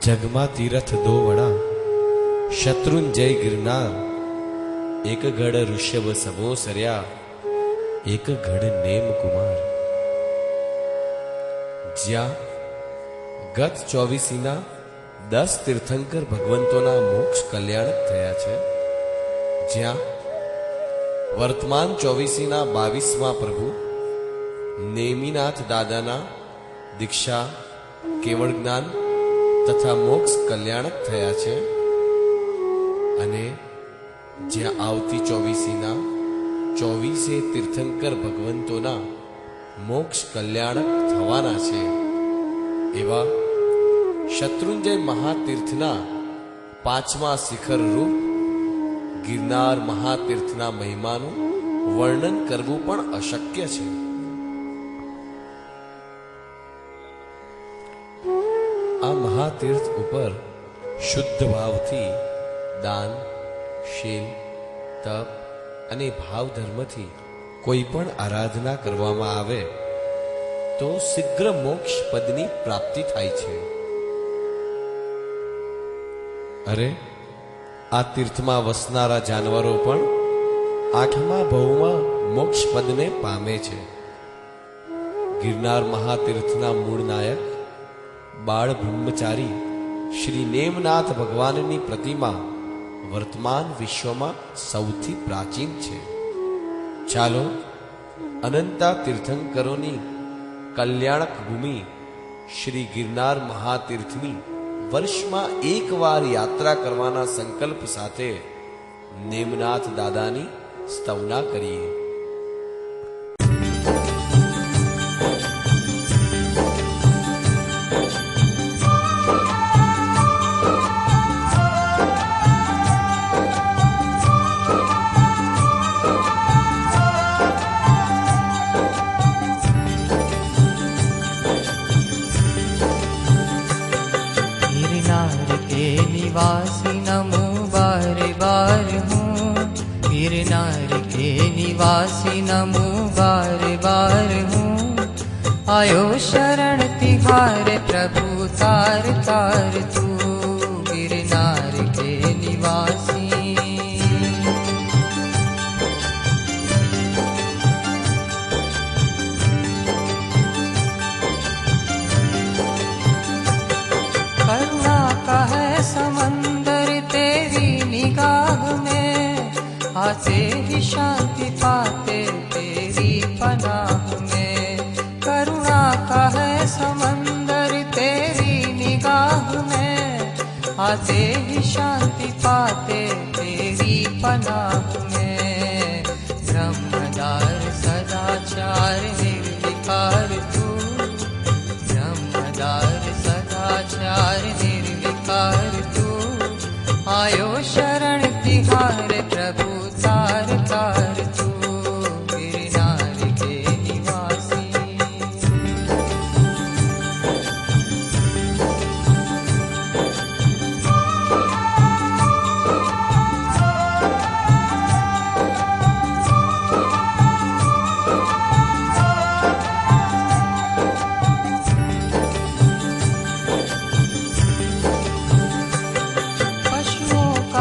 जगमा तीरथ दो वड़ा शत्रुंजय गिरनार एक गढ़ ऋषभ सबो सर्या एक गढ़ नेम कुमार। ज्या गत 24 10 तीर्थंकर भगवंतोना मोक्ष कल्याणक थया छे, ज्या वर्तमान 24 22 प्रभु नेमीनाथ दादाना दीक्षा केवल ज्ञान तथा मोक्ष कल्याणक थया छे अने ज्या आवती 24 तीर्थंकर भगवंतोना मोक्ष कल्याणक थवाना छे एवा शत्रुंजय महातीर्थना 5मा शिखर रूप गिरनार महातीर्थना महिमाનું વર્ણન કરવું પણ અશક્ય છે। આ મહાતીર્થ ઉપર શુદ્ધ ભાવથી દાન, શીલ, તપ અને ભાવ ધર્મથી કોઈ પણ આરાધના કરવામાં આવે તો શીઘ્ર મોક્ષ પદની પ્રાપ્તિ થાય છે। અરે આ તીર્થમાં વસનારા જાનવરો પણ 8મા ભવમાં મોક્ષ પદને પામે છે। गिरनार महातीर्थना मूळ नायक बाळ ब्रह्मचारी श्री नेमनाथ भगवाननी प्रतिमा वर्तमान विश्वમાં સૌથી પ્રાચીન છે। ચાલો અનંતા તીર્થંકરોની કલ્યાણક ભૂમિ શ્રી ગિરનાર મહાતીર્થની વર્ષમાં એકવાર યાત્રા કરવાના સંકલ્પ સાથે નેમનાથ દાદાની સ્તવના કરીએ। निवासी नमो बार बार हूँ, गिरनार के निवासी नमो बार बार हूँ। आयो शरण तिहार प्रभु तार तार तू, गिरनार के निवासी। करुणा का है समंदर तेरी निगाह में, आते ही शांति पाते तेरी पनाह में। करुणा का है समंदर तेरी निगाह में, आते ही शांति पाते तेरी पनाह में। ब्रह्मदार सदाचार निर्विकार तू, ब्रह्मदार सदाचार निर्विकार तू। आयो शरण तिहार प्रभु तार तार तू, गिरनार के निवासी।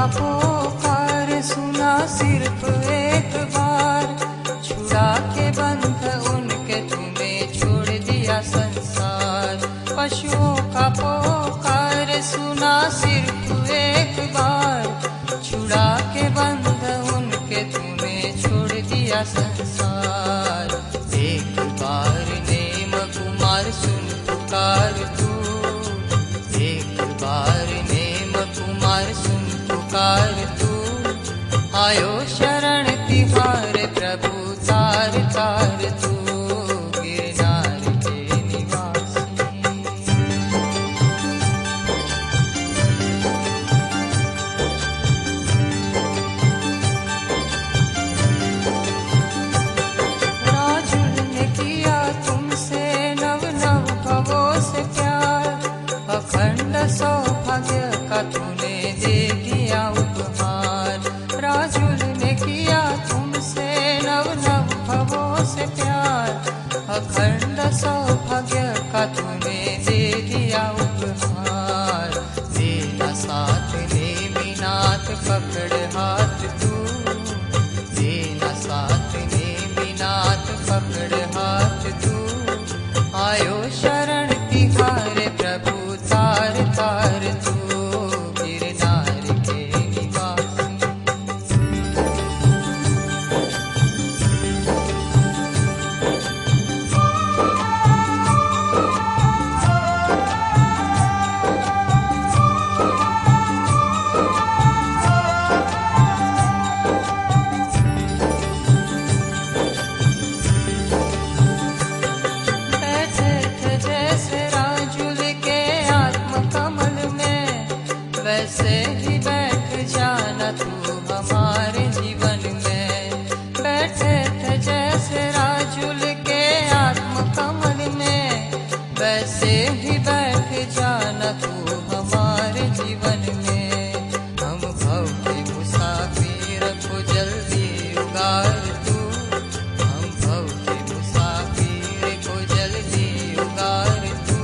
पुकार सुना सिर्फ एक बार, छुड़ा के बंध उनके तुम्हें छोड़ दिया संसार। पशुओं का पुकार सुना सिर्फ एक बार, छुड़ा के बंध उनके तुम्हें छोड़ दिया संसार। एक बार नेम कुमार सुन पुकार तू, एक बार नेम कुमार सुन पुकार तू। आयो शरण तिहार प्रभु तार तार तू, गिरनार के निवासी। राजुल ने किया तुमसे नव नव भवों से प्यार, अखंड सौभाग्य का तूने दे दिया उपहार। राजुल ने किया तुमसे नव नव भवों से प्यार, अखंड सौभाग्य का तूने दे दिया उपहार। पकड़ हाथ तू, देना साथ नेमिनाथ पकड़ हाथ तू, आयो शरण तिहारे प्रभु तार तार तू, गिरनार के निवासी। बैठे थे जैसे राजुल के आत्म कमल में, वैसे ही बैठ जाना तू हमारे जीवन में। बैठे थे जैसे राजुल के आत्म कमल में, वैसे ही बैठ जाना तू हमारे जीवन में। हम भव के मुसाफिर को जल्दी उगार तू, हम भव के मुसाफिर को जल्दी उगार तू,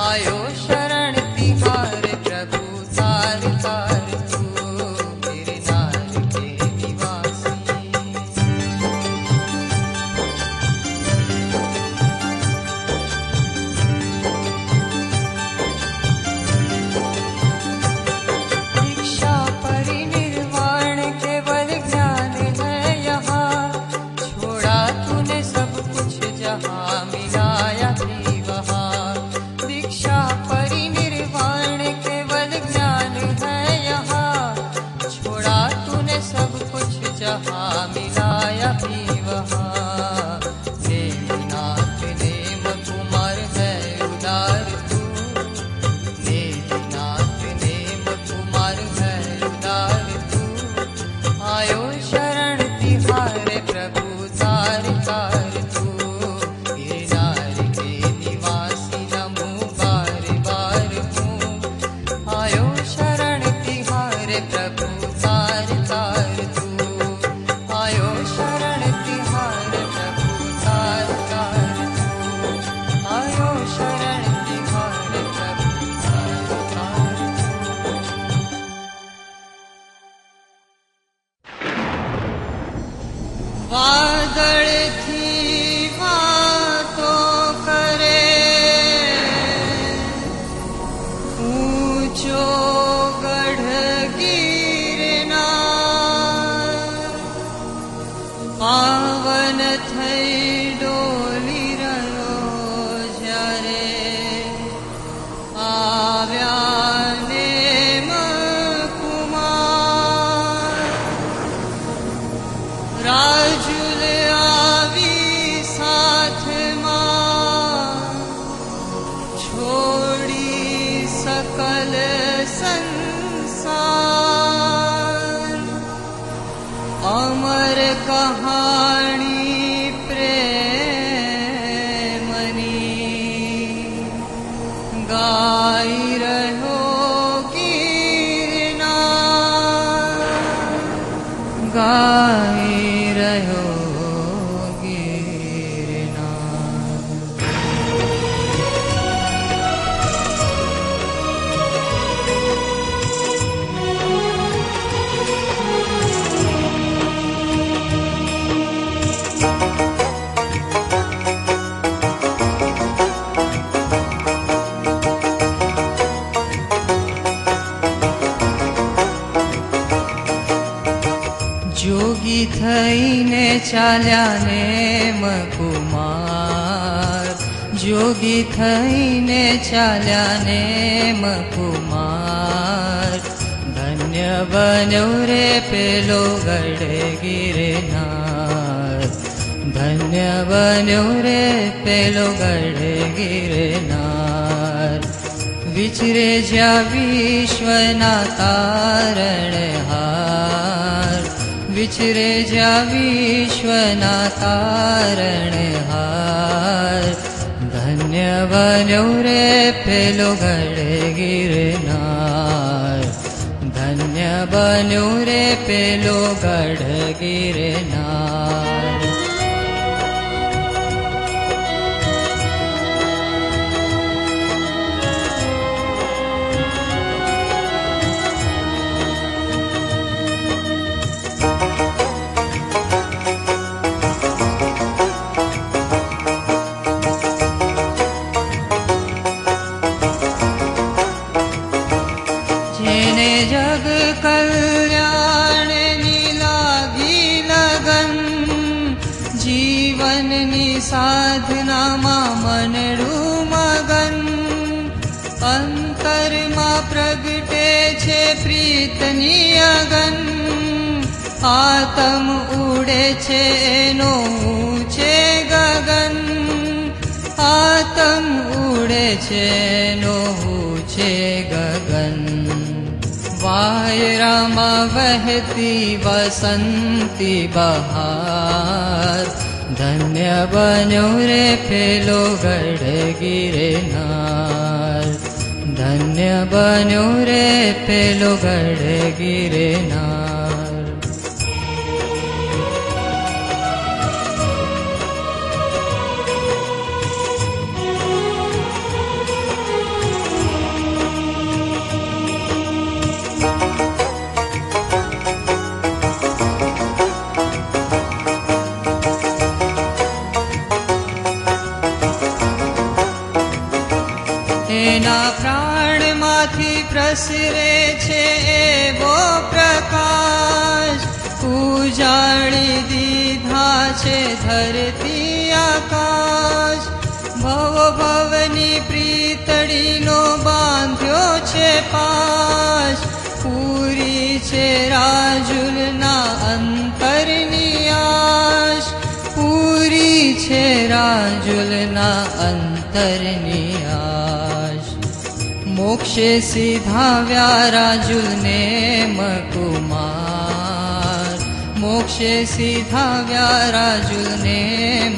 आयो शरण तिहारे प्रभु तार तार तू, गिरनार के निवासी। दीक्षा परिनिर्वाण केवल ज्ञान है यहाँ, छोड़ा तूने सब कुछ जहाँ मिलाया भी वहाँ। दीक्षा परिनिर्वाण केवल ज्ञान है यहाँ, छोड़ा तूने सब कुछ जहाँ मिलाया भी वहाँ। नेमिनाथ नेम कुमार है उदार तू, नेमिनाथ नेम कुमार है उदार तू, आयो शरण तिहारे प्रभु तार तार तू, गिरनार के निवासी नमो बार बार हूँ, आयो शरण तिहारे प्रभु तार तार तू, आयो शरण तिहारे प्रभु तार तार तू, आयो शरण तिहारे प्रभु तार तार तू। वादळ थी वातो करे, ऊंचो गढ़ गिरनार, पावन थई डोली रहो જ્યારે આવ્યા નેમ કુમાર। રાજુલ આવી સાથમાં, છોડી सकल संसार। अमर कहानी प्रेमनी, गाई रहो गिरनार, गाई रहो गिरनार। જોગી થઈને ચાલ્યા નેમ કુમાર, જોગી થઈને ચાલ્યા નેમ કુમાર। ધન્ય બન્યો રે પેલો ગઢ ગિરનાર, ધન્ય બન્યો રે પેલો ગઢ ગિરનાર। વિચરે જ્યાં વિશ્વના તારણહાર, વિચરે જ્યાં વિશ્વના તારણહાર। ધન્ય બન્યો રે પેલો ગઢ ગિરનાર, ધન્ય બન્યો રે પેલો ગઢ ગિરનાર। સાધનામાં મનડું મગન, અંતરમાં પ્રગટે છે પ્રીતની અગન. આતમ ઉડે છે એનો ઊંચે ગગન, આતમ ઉડે છે એનો ઊંચે ગગન. વાયરામાં વહેતી વસંતી બહાર, ધન્ય બન્યો રે પેલો ગઢ ગિરનાર, ધન્ય બન્યો રે પેલો ગઢ ગિરનાર. એના પ્રાણમાંથી પ્રસરે છે એવો પ્રકાશ, ઉજાળી દીધા છે ધરતી આકાશ. ભવ ભવની પ્રીતડીનો બાંધ્યો છે પાશ, પૂરી છે રાજુલના અંતરની આશ, પૂરી છે રાજુલના અંતરની આશ. મોક્ષે સીધાવ્યા રાજુલને મકુમાર, મોક્ષે સીધાવ્યા રાજુલને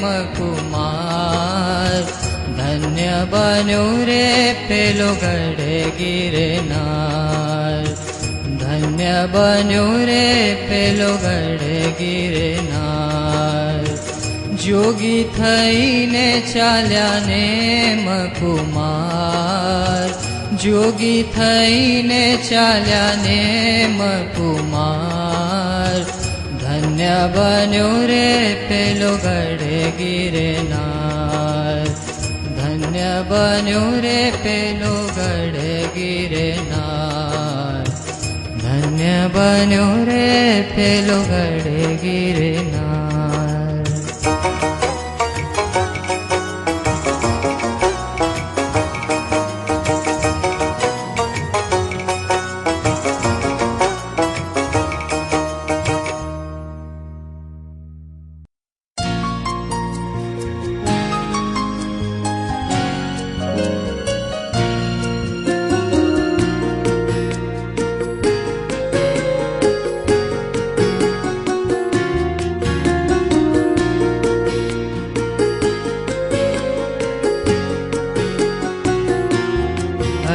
મકુમાર. ધન્ય બન્યો રે પેલો ગઢ ગિરનાર, ધન્ય બન્યો રે પેલો ગઢ ગિરનાર. જોગી થઈને ચાલ્યા ને મકુમાર, જોગી થઈને ચાલ્યા ને મકુમાર. ધન્ય બન્યો રે પેલો ગઢ ગિરનાર, ધન્ય બન્યો રે પેલો ગઢ ગિરનાર, ધન્ય બન્યો રે પેલો ગઢ ગિરનાર.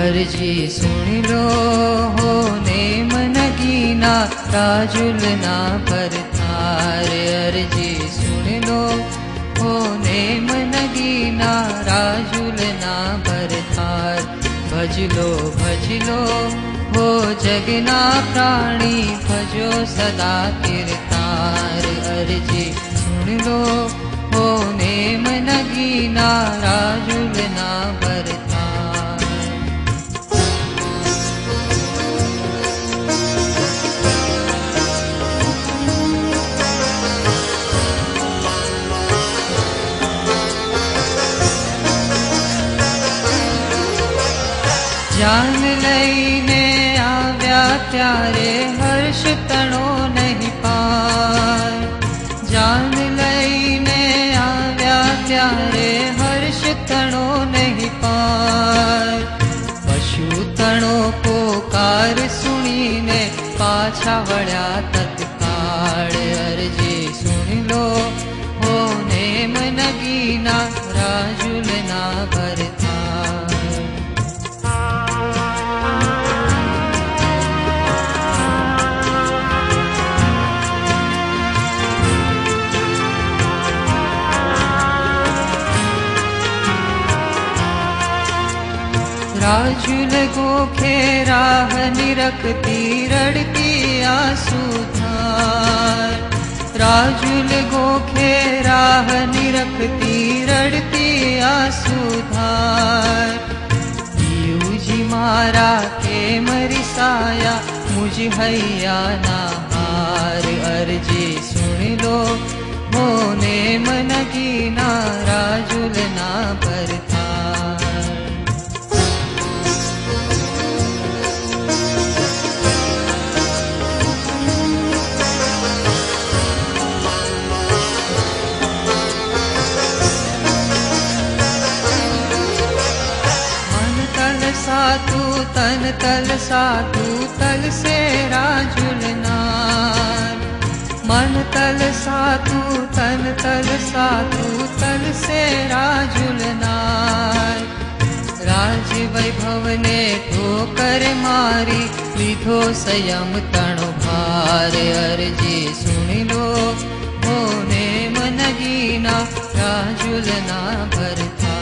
અરજી સુણ લો હો ને મનગીના રાજુલના પરથાર, અરજી સુણ લો હો ને મનગીના રાજુલના પરથાર. ભજલો ભજલો હો જગના પ્રાણી, ભજો સદા કીર્તાર. અરજી સુણ લો હો ને મનગીના રાજુલના પરથાર. જાન લઈને આવ્યા ત્યારે હર્ષ તણો નહીં પાર, જાન લઈને આવ્યા ત્યારે હર્ષ તણો નહીં પાર. પશુ તણો પોકાર સુણીને પાછા વળ્યા તત્કાળ. અરજી સુણ લો હો ને મનગીના રાજુલના પરથાર. રાજુલ ગોખે રાહ નિરખતી રડતી આસુધાર, રાજુલ ગોખે રાહ નિરખતી રડતી આસુધાર. પિયુજી મારા કે મરીસાયા મુજ હૈયાના હાર. અરજી સુણ લો હો ને મનગીના तल साधु तल सेरा झूलनार। मन तल साधु तन तल साधु तल सेरा झूलनार। राज वैभव ने ठोकर मारी લીધો સંયમ તણો ભાર। અરજી સુણી લો મોને મન ગીના રાજુલના ભરતા।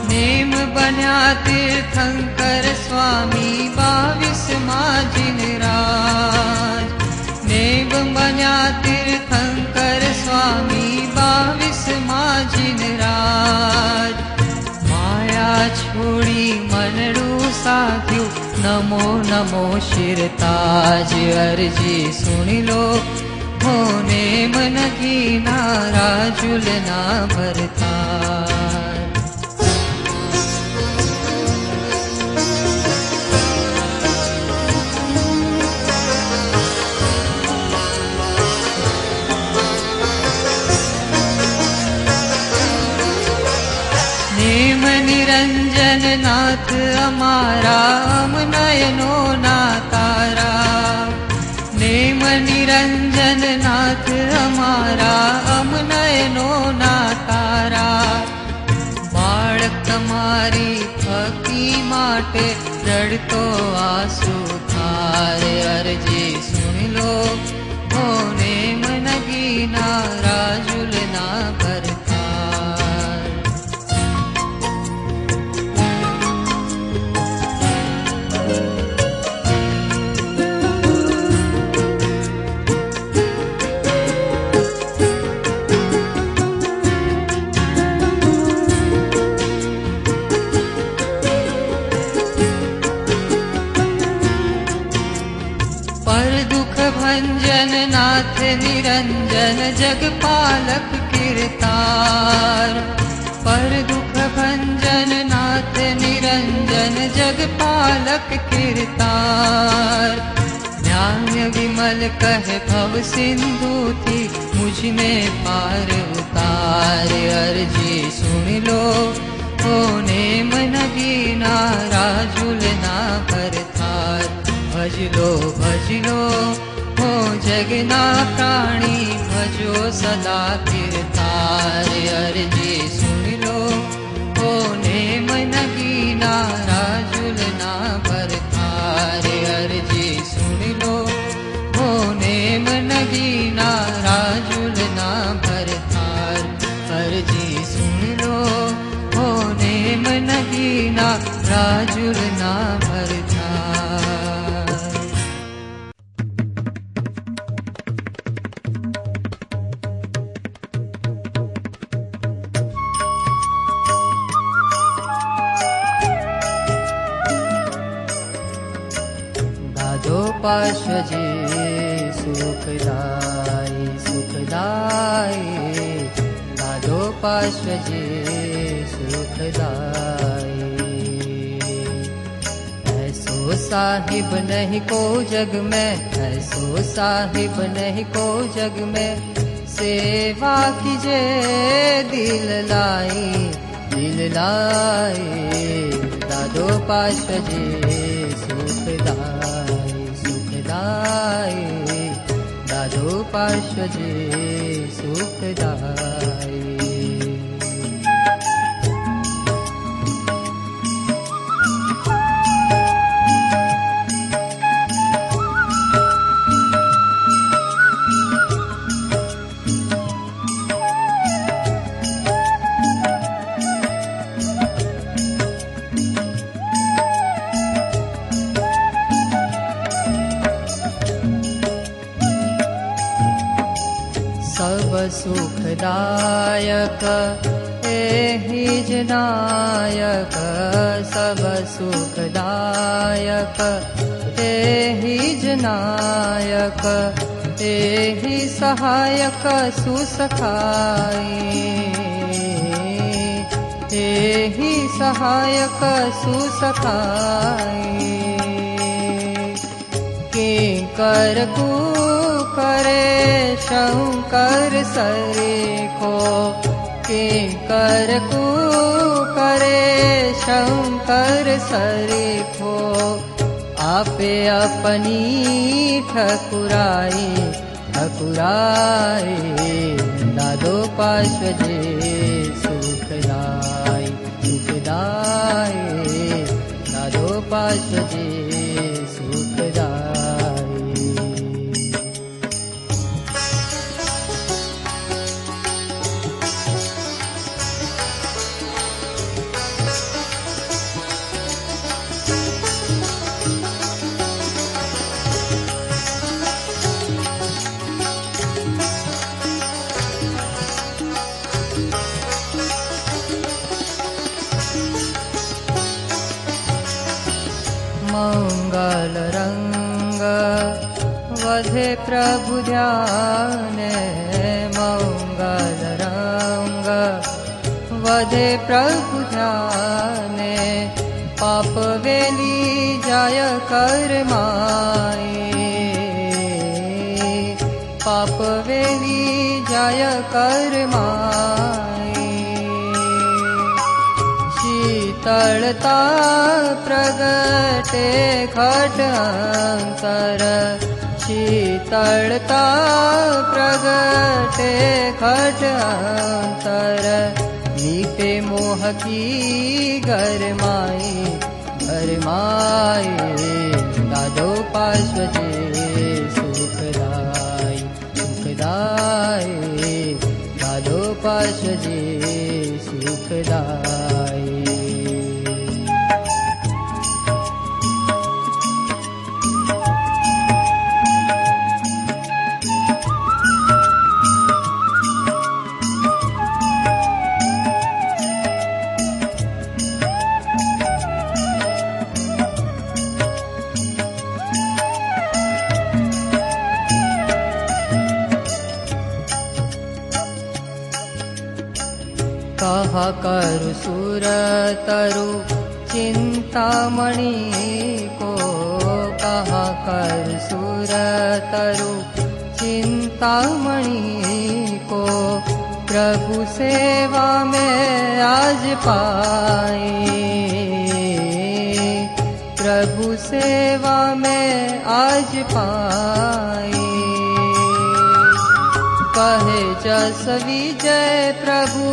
नेम बन्या तीर्थंकर स्वामी 22 जिनराज। नेम बन्या तीर्थंकर स्वामी 22 जिनराज। माया छोड़ी मनडू साध्यो नमो नमो शिरताज। अर्जी सुनी लो होने मन की नाराजुलना भरता। नेम निरंजन नाथ अमारा अम नयनो ना तारा। नेम निरंजन नाथ अमारा अम नयनो ना तारा। बाळक तमारी भक्ति माटे रड़तो आंसू थारे। अर्जी सुन लो होने मन गीना राजुलना भरता। भंजन नाथ निरंजन जगपालक कीर्तार। पर दुख भंजन नाथ निरंजन जगपालक कीर्तार। न्याय विमल कहे भव सिंधु थी मुझ में पार उतार। अर्जी सुन लो होने मन गीना राजुलना भरतार। भजलो भजलो हो जगना प्राणी भजो सदा कीर्तार। अर्जी सुन लो होने मन गीना राजुलना भरतार। अर्जी सुन लो होने मन गीना राजुलना भरतार। अर्जी सुन लो होने मन गीना राजुलना भरतार। पार्श्वजे सुखदाई सुखदाई। दादो पार्श्वजे सुखदाई। ऐसो साहिब नहीं को जग में, ऐसो साहिब नहीं को जग में। सेवा कीजे दिल लाई दिल लाई। दादो पार्श्वजे सुखदाई दादो पार्श्वजे सुखदाई। सुखदायक एहि जनायक। सब सुखदायक एहि जनायक। एहि सहायक सुसखाई। ही सहायक सुसखाई। किंकर कु करे शंकर सरीखो, किंकर कु करे शंकर सरीखो। आपे अपनी ठकुराई ठकुराई, दादो पार्श्वजे सुखदाई सुखदाई, दादो पार्श्वजे सुखदाई। मंगल रंग वधे प्रभु ध्याने, मंगल रंग वधे प्रभु ध्याने। पाप वेली जाय कर माई, पाप वेली जाय कर माई। शीतलता प्रगटे घट अंतर, शीतलता प्रगटे घट अंतर। मीटे मोह की गरमाई गरमाई, दादो पार्श्वजे सुखदाई सुखदाई, दादो पार्श्वजे सुखदाई। कहा करु सुर तरु चिंतामणि को, कहा करु सुर तरु चिंतामणि को। प्रभु सेवा में आज पाई, प्रभु सेवा में आज पाई। कहे जस विजय प्रभु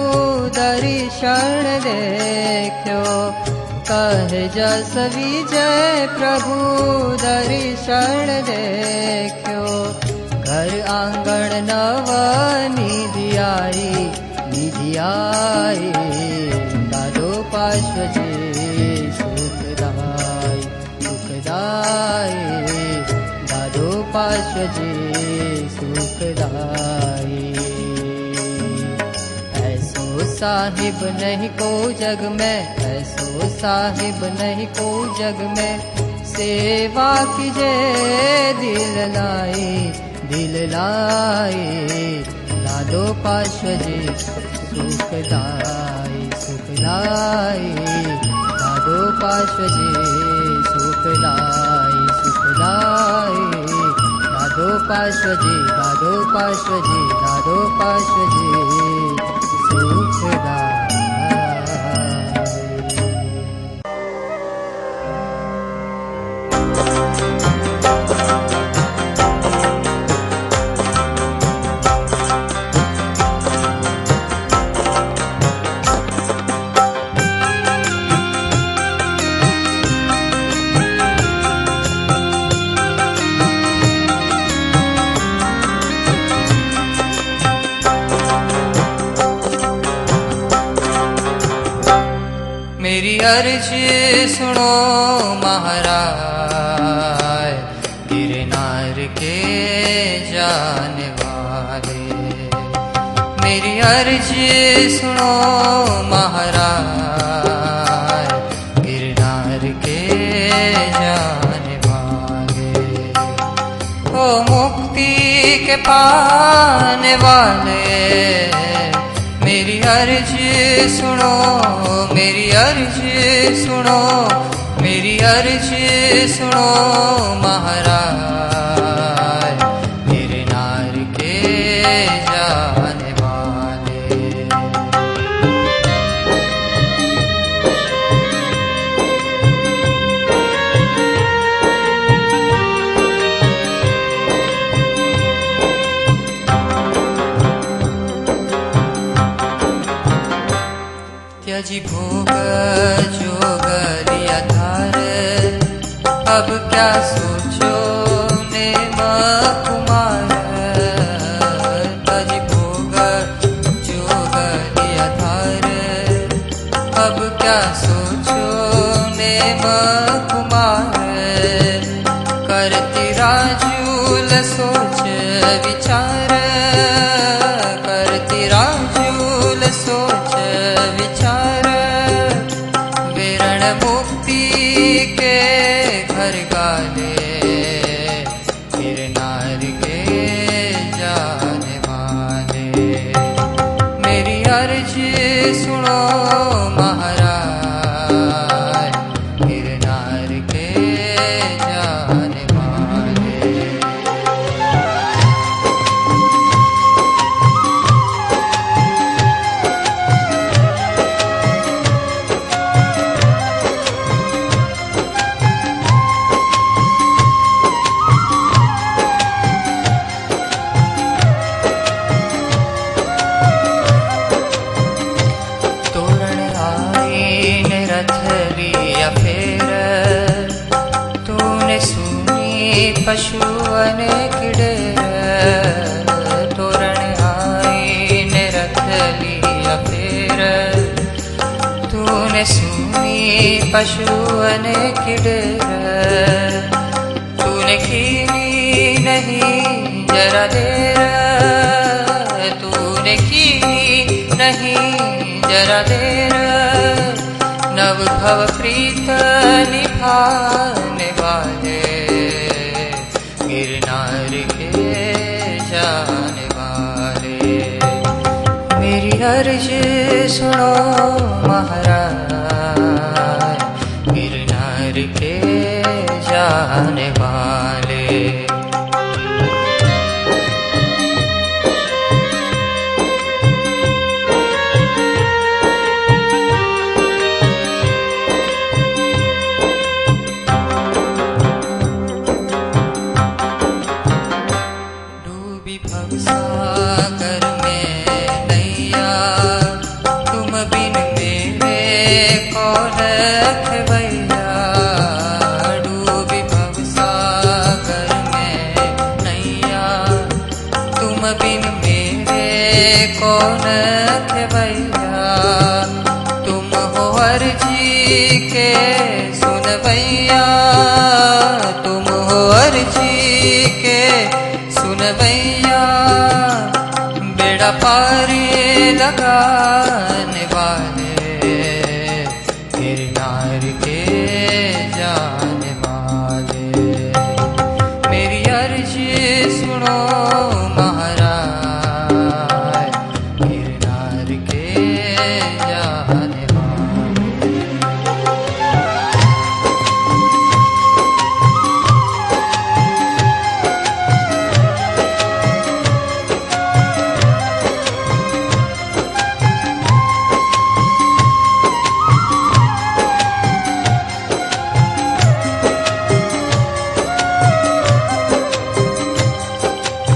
दर्शन देखो, कहे जस विजय प्रभु दर्शन देखो। घर आंगन नव निधि आई निधि आई, दादो पार्श्वजे सुखदाई सुखदाई, दादो पार्श्वजे सुखदाई। ऐसो साहिब नहीं को जग में, ऐसो साहिब नहीं को जग में। सेवा कीजे दिल लाई दिल लाई, दादो पार्श्वजे सुखदाई सुखदाई, दादो पार्श्वजे सुखदाई सुखदाई, दादो पार्श्वजे दादो पार्श्वजे दादो पार्श्वजे सुखदाई। मेरी अर्ज सुनो महाराज, गिरनार के जाने वाले। मेरी अर्ज सुनो महाराज, गिरनार के जाने वाले। ओ मुक्ति के पाने वाले, मेरी अर्ज सुनो, मेरी अर्ज सुनो, मेरी अर्ज सुनो महाराज, गिरनार के जाने वाले। त्यजी भोग जोग लिया धार, अब क्या सोचो नेम कुमार। त्यजी भोग जोग लिया धार, अब क्या सोचो नेम कुमार। करती राजूल सोच विचार, करती राजूल सोच विचार। विरण मुक्ति के घर गाले, गिरनार के जाने वाले। मेरी अर्ज सुनो महाराज, गिरनार के जाने वाले। तोरण आईने रथ लिया फेर, तूने सुनी पशु अनेक डेर। तोरण आईने रथ लिया फेर, तूने सुनी पशु अनेक डेर। तूने कीनी नहीं जरा देर, तूने कीनी नहीं जरा देर। नव भव प्रीत निभाने वाले, गिरनार के जाने वाले। मेरी अर्ज सुनो महाराज, गिरनार के जाने वाले। डूबी भवसागर में नैया, तुम बिन मेरे कौन रखवैया। डूबी भवसागर में नैया, तुम बिन मेरे कौन रखवैया। तुम हो अर्जी के सुनवैया, तुम हो अर्जी के सुनवैया। बेड़ा पारी लगाने वाले, गिरनार के जाने वाले। मेरी अर्ज सुनो महाराज, गिरनार के जाने वाले।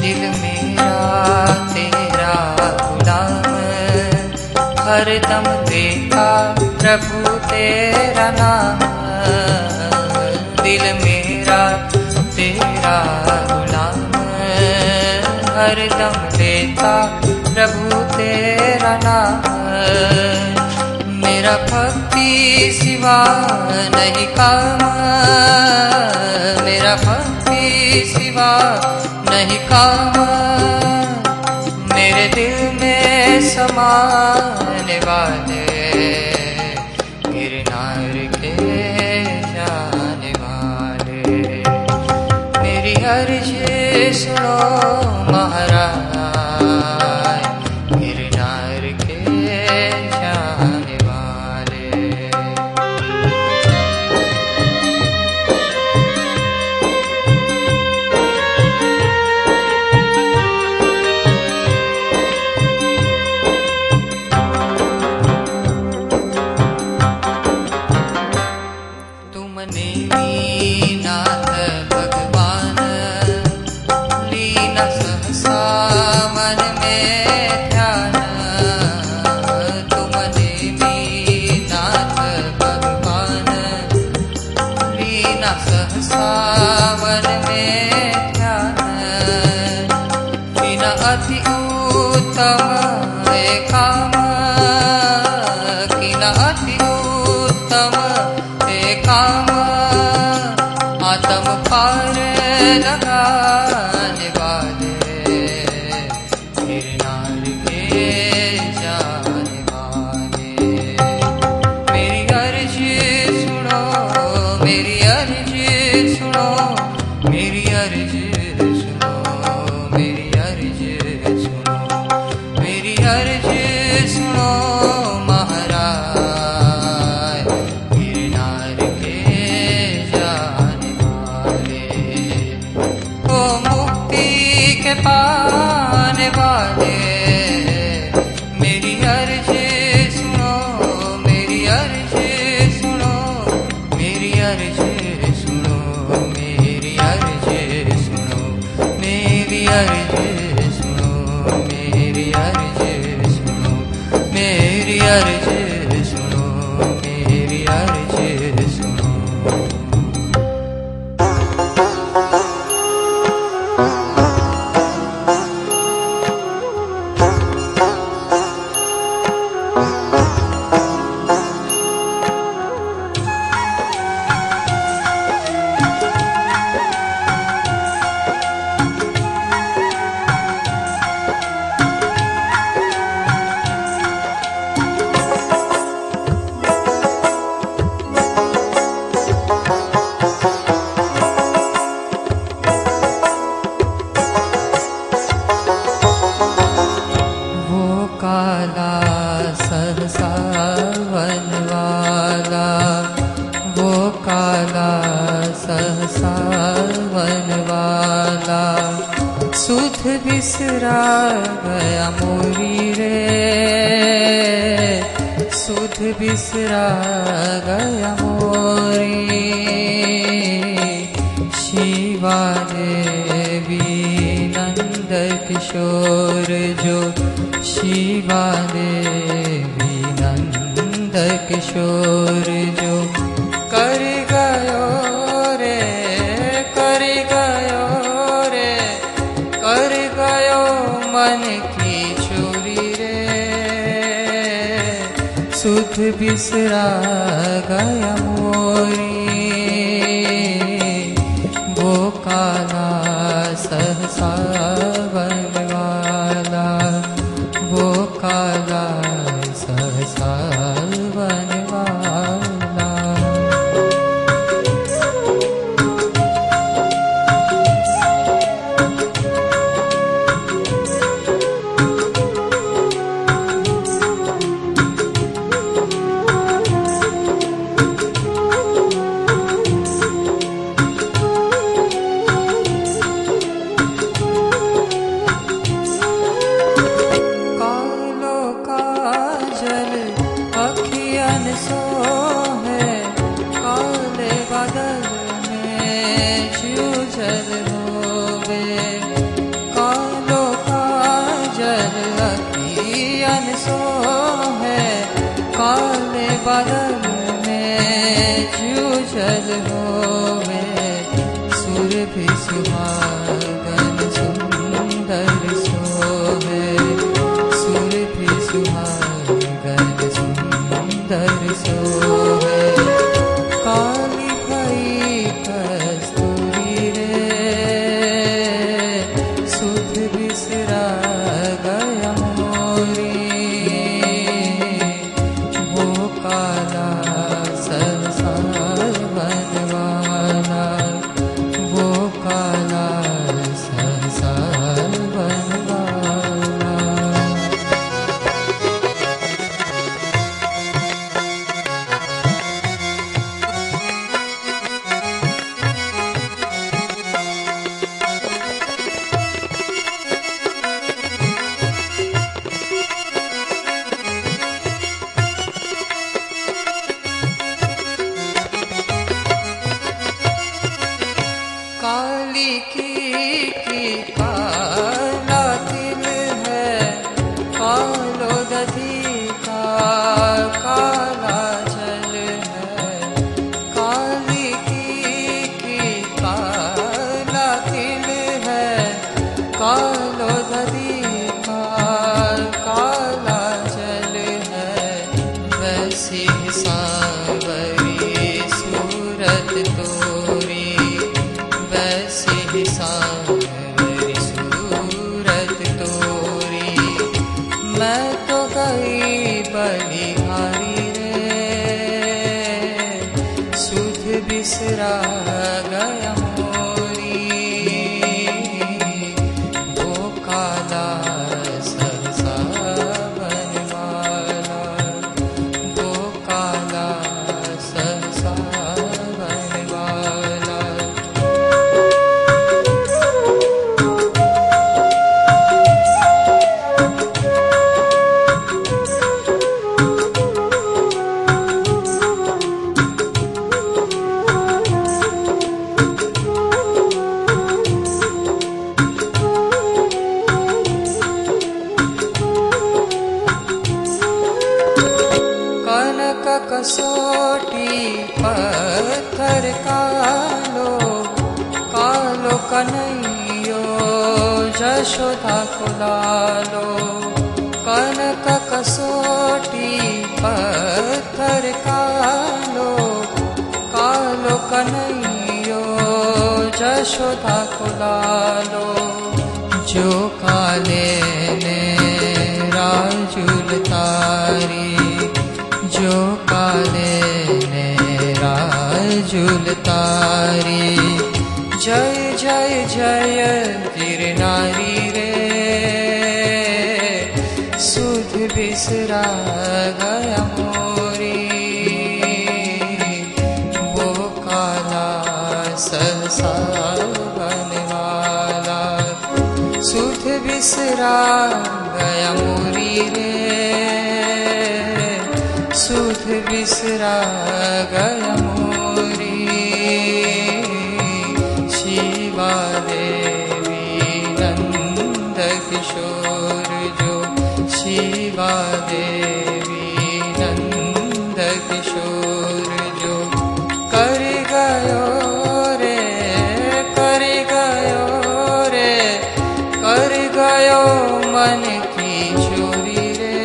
दिल मेरा तेरा गुलाम, हरदम देखा प्रभु तेरा नाम। दिल मेरा तेरा गुलाम, हरदम देखा प्रभु तेरा नाम। मेरा भक्ति सिवा नहीं काम, मेरा भक्ति सिवा नहीं काम। मेरे दिल में समाने वाले, गिरनार के जाने वाले। मेरी अर्ज सुनो महाराज, गिरनार के सहसा मन में ध्यान तुमने मीनाथ भगवान लीना सहसा मन में ध्यान लीना अति उत्तम काम कीना अति उत्तम काम आत्म पार लगाने वाले गिरनार के जाने वाले मेरी अर्ज सुनो मेरी अर्ज सुनो मेरी अर्ज सुनो मेरी अर्ज सुनो मेरी अर्ज सुनो महाराज गिरनार के जाने वाले ओ मुक्ति के पाने वाले मेरी अर्ज सुनो मेरी अर्ज सुनो मेरी अर्ज सुनो मेरी अर्ज सुनो मेरी अर्ज सुनो मेरी अर्ज सुनो मेरी अर्ज सुनो मेरी अर्ज सुनो काला सहसा वन वाला वो काला सहसा वन वाला सुध बिसरा गया मोरी रे सुध बिसरा गया मोरी शिवा देवी नंद किशोर जो शिवा देवी नंद किशोर जो कर गयो रे कर गयो रे कर गयो मन की चोरी रे सुध बिसरा गया मोरी वो काला सहसा वन वाला वो काला सहसा वन वाला बादल में जूझल होवे सुर भी सुहागन सुंदर सोवे सुर भी सुहागन सुंदर सोवे काली भई कस्तूरी रे सुध बिसरा गया मोरी काला सहसा वन वाला वो काला मैं तो गई बलिहारी रे, सुध बिसरा गया मोरी, वो काला सहसा बनवाला, वो काला सहसा बनवाला। कनक कसोटी पत्थर कालो, कालो कन्हैयो जशोदा को लालो। कनक कसोटी पत्थर कालो, कालो कन्हैयो जशोदा को लालो। जो काले ने राजुल तारी, जो काले ने राजुल तारी। जय जय जय गिरनारी रे, सुध बिसरा गया मोरी, वो काला सहसा बनवाला। सुध बिसरा गया मोरी रे, सुध बिसरा गया मोरी। शिवा देवी नंद किशोर जो, शिवा देवी नंद किशोर जो। कर गयो रे, कर गयो रे, कर गयो मन की चोरी रे,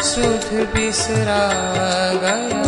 सुध बिसरा गया।